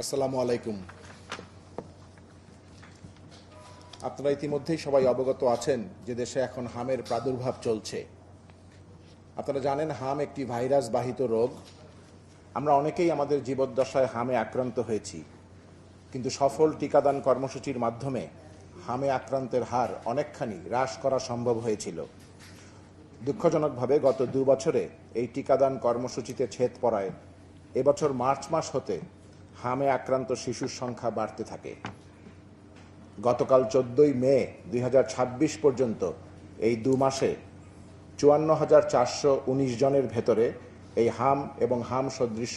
আসসালামু আলাইকুম। আপনারা ইতিমধ্যেই সবাই অবগত আছেন যে দেশে এখন হামের প্রাদুর্ভাব চলছে। আপনারা জানেন হাম একটি ভাইরাস বাহিত রোগ। আমরা অনেকেই আমাদের জীবদ্দশায় হামে আক্রান্ত হয়েছি, কিন্তু সফল টিকাদান কর্মসূচির মাধ্যমে হামে আক্রান্তের হার অনেকখানি হ্রাস করা সম্ভব হয়েছিল। দুঃখজনকভাবে গত 2 বছরে এই টিকাদান কর্মসূচিতে ছেদ পড়ায় এবছর মার্চ মাস হতে হামে আক্রান্ত শিশুর সংখ্যা বাড়তে থাকে। গতকাল 14 মে 2026 পর্যন্ত এই 2 মাসে 54,419 জনের ভেতরে এই হাম এবং হাম সদৃশ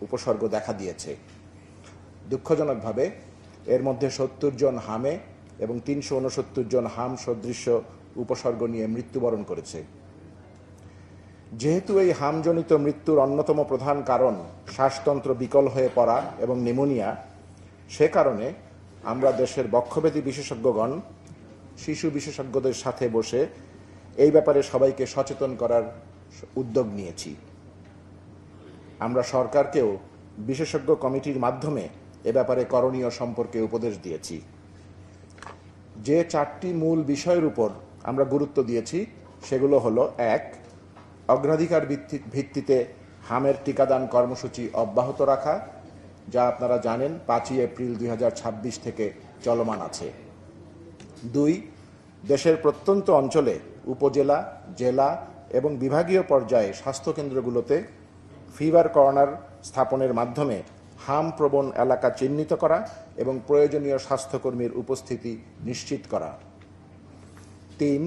উপসর্গ দেখা দিয়েছে। দুঃখজনকভাবে এর মধ্যে 70 জন হামে এবং 369 জন হাম সদৃশ উপসর্গ নিয়ে মৃত্যুবরণ করেছে। যেহেতু এই হামজনিত মৃত্যুর অন্যতম প্রধান কারণ শ্বাসতন্ত্র বিকল হয়ে পড়া এবং নিউমোনিয়া, সে কারণে আমরা দেশের বক্ষব্যাধি বিশেষজ্ঞগণ শিশু বিশেষজ্ঞদের সাথে বসে এই ব্যাপারে সবাইকে সচেতন করার উদ্যোগ নিয়েছি। আমরা সরকারকেও বিশেষজ্ঞ কমিটির মাধ্যমে এ ব্যাপারে করণীয় সম্পর্কে উপদেশ দিয়েছি। যে 4টি মূল বিষয়ের উপর আমরা গুরুত্ব দিয়েছি সেগুলো হলো: 1, অগ্রাধিকার ভিত্তিতে হামের টিকাদান কর্মসূচি অব্যাহত রাখা, যা আপনারা জানেন 5 এপ্রিল 2026 থেকে চলমান আছে। 2, দেশের প্রত্যন্ত অঞ্চলে উপজেলা, জেলা এবং বিভাগীয় পর্যায়ে স্বাস্থ্যকেন্দ্রগুলোতে ফিভার কর্নার স্থাপনের মাধ্যমে হাম প্রবণ এলাকা চিহ্নিত করা এবং প্রয়োজনীয় স্বাস্থ্যকর্মীর উপস্থিতি নিশ্চিত করা। 3,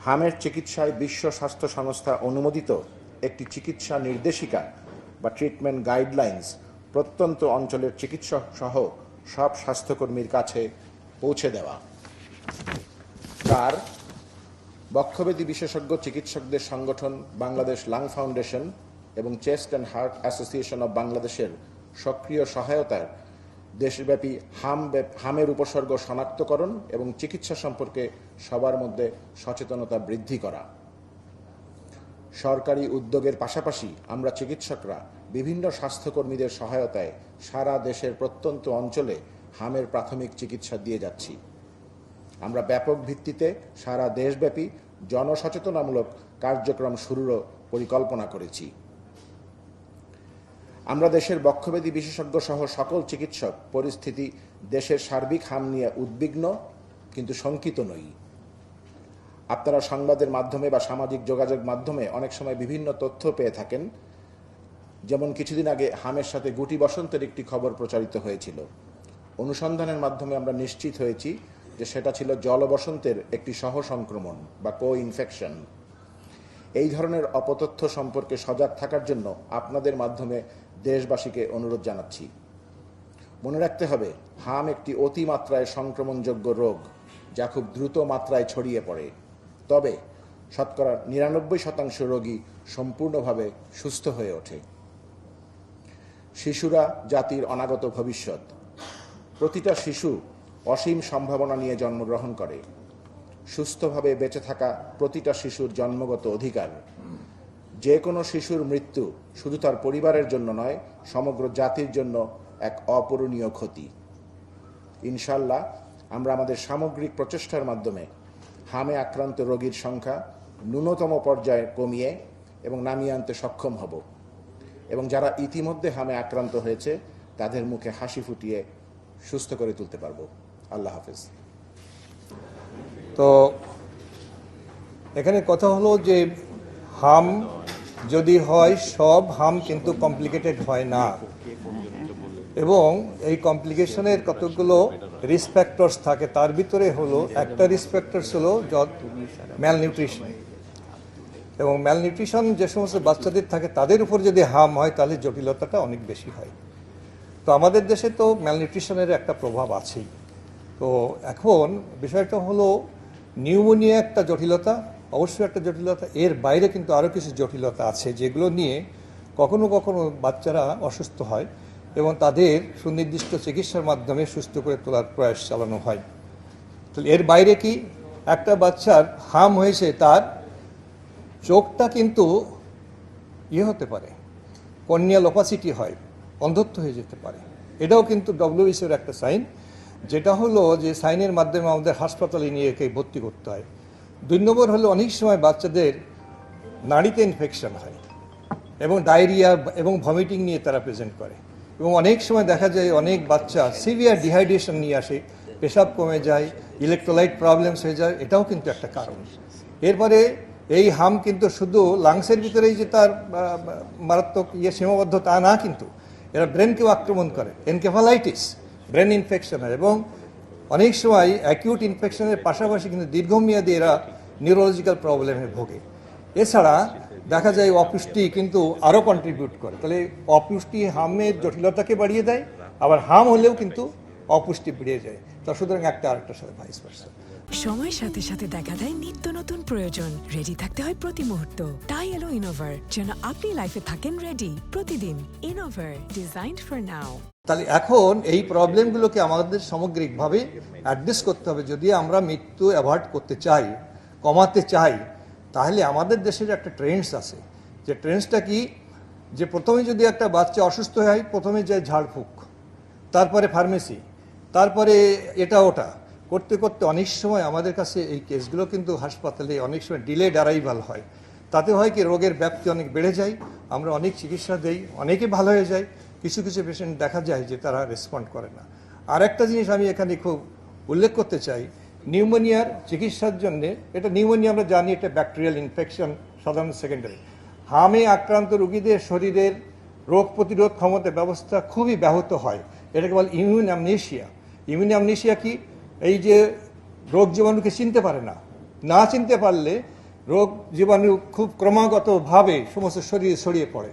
হামের চিকিৎসায় বিশ্ব স্বাস্থ্য সংস্থা অনুমোদিত একটি চিকিৎসা নির্দেশিকা বা ট্রিটমেন্ট গাইডলাইন্স প্রত্যন্ত অঞ্চলের চিকিৎসক সহ সব স্বাস্থ্যকর্মীর কাছে পৌঁছে দেওয়া। 4, বক্ষব্যাধি বিশেষজ্ঞ চিকিৎসকদের সংগঠন বাংলাদেশ লাং ফাউন্ডেশন এবং chest and heart association of বাংলাদেশের সক্রিয় সহায়তায় দেশব্যাপী হামের উপসর্গ শনাক্তকরণ এবং চিকিৎসা সম্পর্কে সবার মধ্যে সচেতনতা বৃদ্ধি করা। সরকারি উদ্যোগের পাশাপাশি আমরা চিকিৎসকরা বিভিন্ন স্বাস্থ্যকর্মীদের সহায়তায় সারা দেশের প্রত্যন্ত অঞ্চলে হামের প্রাথমিক চিকিৎসা দিয়ে যাচ্ছি। আমরা ব্যাপক ভিত্তিতে সারা দেশব্যাপী জনসচেতনামূলক কার্যক্রম শুরুরও পরিকল্পনা করেছি। আমরা দেশের বক্ষব্যাধি বিশেষজ্ঞ সহ সকল চিকিৎসক পরিস্থিতি দেশের সার্বিক হাম নিয়ে উদ্বিগ্ন কিন্তু শঙ্কিত নই। আপনারা সংবাদের মাধ্যমে বা সামাজিক যোগাযোগ মাধ্যমে অনেক সময় বিভিন্ন তথ্য পেয়ে থাকেন। যেমন কিছুদিন আগে হামের সাথে গুটি বসন্তের একটি খবর প্রচারিত হয়েছিল। অনুসন্ধানের মাধ্যমে আমরা নিশ্চিত হয়েছি যে সেটা ছিল জলবসন্তের একটি সহ সংক্রমণ বা কো-ইনফেকশন। এই ধরনের অপতথ্য সম্পর্কে সজাগ থাকার জন্য আপনাদের মাধ্যমে দেশবাসীকে অনুরোধ জানাচ্ছি। মনে রাখতে হবে, হাম একটি অতিমাত্রায় সংক্রমণযোগ্য রোগ যা খুব দ্রুত মাত্রায় ছড়িয়ে পড়ে। তবে শতকরা 99% রোগী সম্পূর্ণভাবে সুস্থ হয়ে ওঠে। শিশুরা জাতির অনাগত ভবিষ্যৎ। প্রতিটা শিশু অসীম সম্ভাবনা নিয়ে জন্মগ্রহণ করে। সুস্থভাবে বেঁচে থাকা প্রতিটা শিশুর জন্মগত অধিকার। যে কোনো শিশুর মৃত্যু শুধু তার পরিবারের জন্য নয়, সমগ্র জাতির জন্য এক অপূরণীয় ক্ষতি। ইনশাআল্লাহ আমরা আমাদের সামগ্রিক প্রচেষ্টার মাধ্যমে হামে আক্রান্ত রোগীর সংখ্যা ন্যূনতম পর্যায়ে কমিয়ে এবং নামিয়ে আনতে সক্ষম হব এবং যারা ইতিমধ্যে হামে আক্রান্ত হয়েছে তাদের মুখে হাসি ফুটিয়ে সুস্থ করে তুলতে পারব। আল্লাহ হাফেজ। তো এখানে কথা হলো যে হাম যদি হয়, সব হাম কিন্তু কমপ্লিকেটেড হয় না, এবং এই কমপ্লিকেশনের কতগুলো রিস্ক ফ্যাক্টরস থাকে। তার ভিতরে হলো একটা রিস্ক ফ্যাক্টরস হলো ম্যালনিউট্রিশন, এবং ম্যালনিউট্রিশন যে সমস্ত বাচ্চাদের থাকে তাদের উপর যদি হাম হয় তাহলে জটিলতাটা অনেক বেশি হয়। তো আমাদের দেশে তো ম্যালনিউট্রিশনের একটা প্রভাব আছেই। তো এখন বিষয়টা হলো নিউমোনিয়া একটা জটিলতা, অবশ্যই একটা জটিলতা। এর বাইরে কিন্তু আরও কিছু জটিলতা আছে যেগুলো নিয়ে কখনো কখনো বাচ্চারা অসুস্থ হয় এবং তাদের সুনির্দিষ্ট চিকিৎসার মাধ্যমে সুস্থ করে তোলার প্রয়াস চালানো হয়। তো এর বাইরে কি, একটা বাচ্চার হাম হয়েছে, তার চোখটা কিন্তু হতে পারে, কর্নিয়াল অপাসিটি হয়, অন্ধত্ব হয়ে যেতে পারে। এটাও কিন্তু ডব্লিউএইচওর একটা সাইন, যেটা হলো যে সাইনের মাধ্যমে আমাদের হাসপাতালে নিয়ে একে ভর্তি করতে হয়। 2 নম্বর হলো অনেক সময় বাচ্চাদের নাড়িতে ইনফেকশন হয় এবং ডায়রিয়া এবং ভমিটিং নিয়ে তারা প্রেজেন্ট করে, এবং অনেক সময় দেখা যায় অনেক বাচ্চা সিভিয়ার ডিহাইড্রেশন নিয়ে আসে, পেশাব কমে যায়, ইলেকট্রোলাইট প্রবলেমস হয়ে যায়, এটাও কিন্তু একটা কারণ। এরপরে এই হাম কিন্তু শুধু লাংসের ভিতরেই যে তার মারাত্মক সীমাবদ্ধ তা না, কিন্তু এরা ব্রেনকেও আক্রমণ করে, এনকেফালাইটিস, ব্রেন ইনফেকশন হয়, এবং অনেক সময় অ্যাকিউট ইনফেকশনের পাশাপাশি কিন্তু দীর্ঘমেয়াদী এরা নিউরোলজিক্যাল প্রবলেমে ভোগে। এছাড়া দেখা যায় অপুষ্টি কিন্তু আরও কন্ট্রিবিউট করে, তাহলে অপুষ্টি হামের জটিলতাকে বাড়িয়ে দেয়, আবার হাম হলেও কিন্তু অপুষ্টি বেড়ে যায়। তা সুতরাং একটা আরেকটার সাথে ভাইস ভার্সা। সময়ের সাথে সাথে দেখা দেয় নিত্য নতুন প্রয়োজন, রেডি থাকতে হয় প্রতি মুহূর্ত। তাই এলো ইনোভার, যেন আপনি লাইফে থাকেন রেডি প্রতিদিন। Innova, designed for now. তাহলে এখন এই প্রবলেমগুলোকে আমাদের সামগ্রিকভাবে অ্যাড্রেস করতে হবে। যদি আমরা মৃত্যু অ্যাভয়েড করতে চাই, কমাতে চাই, তাহলে আমাদের দেশের একটা ট্রেন্ডস আছে, যে ট্রেন্ডসটা কি, যে প্রথমে যদি একটা বাচ্চা অসুস্থ হয় প্রথমে যায় ঝাড়ফুঁক, তারপরে ফার্মেসি, তারপরে এটা ওটা করতে করতে অনেক সময় আমাদের কাছে এই কেসগুলো কিন্তু হাসপাতালে অনেক সময় ডিলেড অ্যারাইভাল হয়। তাতে হয় কি, রোগের ব্যাপ্তি অনেক বেড়ে যায়, আমরা অনেক চিকিৎসা দেই, অনেকে ভালো হয়ে যায়, কিছু কিছু পেশেন্ট দেখা যায় যে তারা রেসপন্ড করে না। আর একটা জিনিস আমি এখানে খুব উল্লেখ করতে চাই, নিউমোনিয়ার চিকিৎসার জন্য, এটা নিউমোনিয়া আমরা জানি এটা ব্যাকটেরিয়াল ইনফেকশন, সাধারণ সেকেন্ডারি। হামে আক্রান্ত রোগীদের শরীরের রোগ প্রতিরোধ ক্ষমতা ব্যবস্থা খুবই ব্যাহত হয়, এটাকে বলে ইমিউন অ্যামনেশিয়া। ইমিউন অ্যামনেশিয়া কি, এই যে রোগ জীবাণুকে চিনতে পারে না, না চিনতে পারলে রোগ জীবাণু খুব ক্রমাগতভাবে সমস্ত শরীরে ছড়িয়ে পড়ে।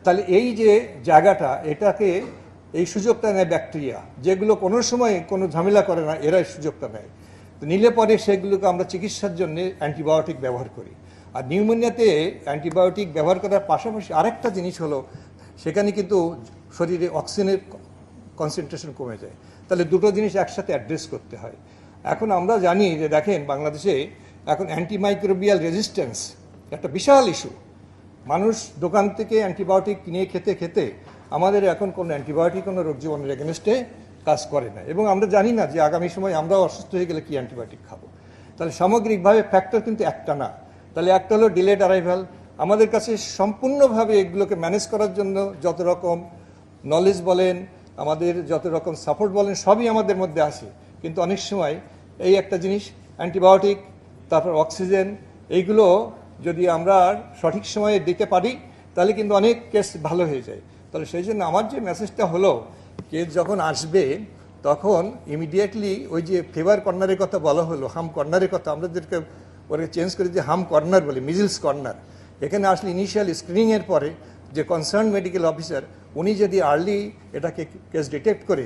তাহলে এই যে জায়গাটা, এটাকে এই সুযোগটা নেয় ব্যাকটেরিয়া, যেগুলো কোনো সময় কোনো ঝামেলা করে না, এরাই সুযোগটা নেয়। তো নিলে পরে সেগুলোকে আমরা চিকিৎসার জন্য অ্যান্টিবায়োটিক ব্যবহার করি। আর নিউমোনিয়াতে অ্যান্টিবায়োটিক ব্যবহার করার পাশাপাশি আরেকটা জিনিস হলো, সেখানে কিন্তু শরীরে অক্সিজেনের কনসেন্ট্রেশন কমে যায়। তাহলে দুটো জিনিস একসাথে অ্যাড্রেস করতে হয়। এখন আমরা জানি যে দেখেন, বাংলাদেশে এখন অ্যান্টিমাইক্রোবিয়াল রেজিস্ট্যান্স একটা বিশাল ইস্যু। মানুষ দোকান থেকে অ্যান্টিবায়োটিক কিনে খেতে খেতে আমাদের এখন কোনো অ্যান্টিবায়োটিক কোনো রোগ জীবাণুর এগেনস্টে কাজ করে না, এবং আমরা জানি না যে আগামী সময় আমরাও অসুস্থ হয়ে গেলে কি অ্যান্টিবায়োটিক খাবো। তাহলে সামগ্রিকভাবে ফ্যাক্টর কিন্তু একটা না। তাহলে একটা হলো ডিলেড অ্যারাইভাল। আমাদের কাছে সম্পূর্ণভাবে এগুলোকে ম্যানেজ করার জন্য যত রকম নলেজ বলেন, আমাদের যত রকম সাপোর্ট বলেন, সবই আমাদের মধ্যে আসে, কিন্তু অনেক সময় এই একটা জিনিস অ্যান্টিবায়োটিক, তারপর অক্সিজেন, এইগুলো যদি আমরা সঠিক সময়ে দিতে পারি তাহলে কিন্তু অনেক কেস ভালো হয়ে যায়। তাহলে সেই জন্য আমার যে মেসেজটা হলো, কেস যখন আসবে তখন ইমিডিয়েটলি ওই যে ফিভার কর্নারের কথা বলা হলো, হাম কর্নারের কথা, আমাদেরকে ওরা চেঞ্জ করে যে হাম কর্নার বলে, মিজলস কর্নার। এখানে আসলে ইনিশিয়াল স্ক্রিনিংয়ের পরে যে কনসার্ন মেডিকেল অফিসার, উনি যদি আর্লি এটাকে কেস ডিটেক্ট করে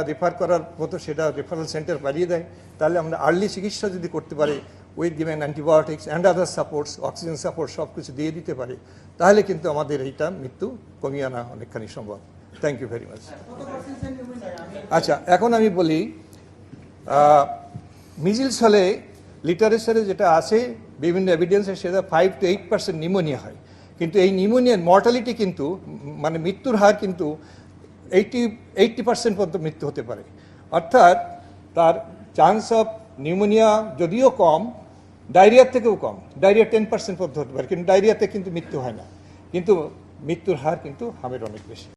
রেফার করার মতো সেটা রেফারেল সেন্টার বাড়িয়ে দেয়, তাহলে আমরা আর্লি চিকিৎসা যদি করতে পারি, with given antibiotics and other supports, oxygen support সব কিছু দিয়ে দিতে পারে, তাহলে কিন্তু আমাদের এইটা মৃত্যু কমিয়ে আনা অনেকখানি সম্ভব। Thank you very much. আচ্ছা, এখন আমি বলি, মিজিলস হলে লিটারেচারে যেটা আছে, বিভিন্ন এভিডেন্সে, সেটা 5 to 8% নিউমোনিয়া হয়, কিন্তু এই নিউমোনিয়ার মর্টালিটি কিন্তু, মানে মৃত্যুর হার কিন্তু 80% পর্যন্ত মৃত্যু হতে পারে। অর্থাৎ তার চান্স অফ নিউমোনিয়া যদিও কম, ডায়রিয়ার থেকেও কম, ডায়রিয়া 10% পর্যন্ত হতে পারে, কিন্তু ডায়রিয়াতে কিন্তু মৃত্যু হয় না, কিন্তু মৃত্যুর হার কিন্তু হামের অনেক বেশি।